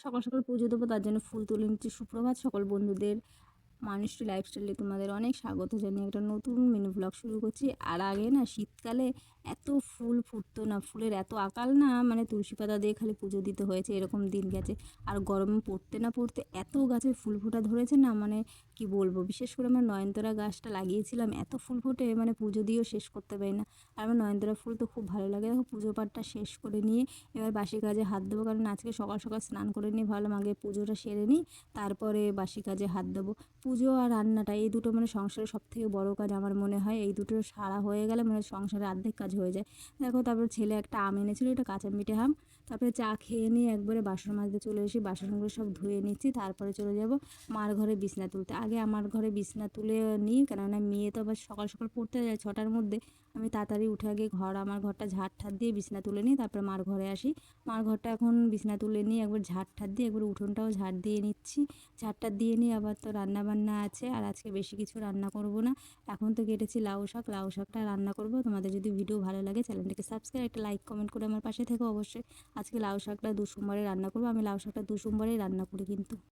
সকাল সকাল পুজো দেবো, তার জন্য ফুল তুলে নিচ্ছি। সুপ্রভাত সকল বন্ধুদের। মানুষটি লাইফস্টাইলে তোমাদের অনেক স্বাগত জানিয়ে একটা নতুন মিনি ব্লগ শুরু করছি। আর আগে না শীতকালে এত ফুল ফুটতো না, ফুলের এত আকাল না, মানে তুলসী পাতা দিয়ে খালি পুজো দিতে হয়েছে এরকম দিন গেছে। আর গরমে পড়তে না পড়তে এত গাছে ফুল ফোটা ধরেছে না, মানে কি বলবো। বিশেষ করে আমার নয়নতারা গাছটা লাগিয়েছিলাম, এত ফুল ফোটে মানে পুজো দিয়েও শেষ করতে পারি না। আর আমার নয়নতারা ফুল তো খুব ভালো লাগে। দেখো পুজো পাঠটা শেষ করে নিয়ে এবার বাসি কাজে হাত দেবো, কারণ আজকে সকাল সকাল স্নান করে নিয়ে ভাবলাম আগে পুজোটা সেরে নিই, তারপরে বাসি কাজে হাত দেবো। পুজো আর রান্নাটা এই দুটো মানে সংসারের সবথেকে বড় কাজ আমার মনে হয়। এই দুটো সারা হয়ে গেলে মানে সংসারের অর্ধেক কাজ হয়ে যায়। দেখো তারপর ছেলে একটা আম এনেছিল, এটা কাঁচা মিঠে আম। তারপরে চা খেয়ে নিয়ে একবারে বাসন মাজতে চলে এসে বাসনগুলো সব ধুয়ে নিচ্ছি, তারপরে চলে যাব মার ঘরে বিছনা তুলতে। আগে আমার ঘরে বিছনা তুলে নিই, কেননা মেয়ে তো আবার সকাল সকাল পড়তে যায় 6টার মধ্যে। আমি তাড়াতাড়ি উঠে আগে আমার ঘরটা ঝাড় ঠাড় দিয়ে বিছনা তুলে নিই, তারপরে মার ঘরে আসি। মার ঘরটা এখন বিছনা তুলে নিয়ে একবার ঝাড় ঠাড় দিয়ে একবার উঠোনটাও ঝাড় দিয়ে নিচ্ছি। ঝাড়টা দিয়ে নিয়ে আবার তো রান্না বান্না আছে, আর আজকে বেশি কিছু রান্না করব না। এখন তো কেটেছি লাউ শাক, লাউ শাকটা রান্না করব। তোমাদের যদি ভিডিও ভালো লাগে চ্যানেলটিকে সাবস্ক্রাইব, একটা লাইক কমেন্ট করে আমার পাশে থেকো অবশ্যই। আজকে লাউ শাকটা সোমবারে রান্না করব। আমি লাউ শাকটা সোমবারেই রান্না করি কিন্তু।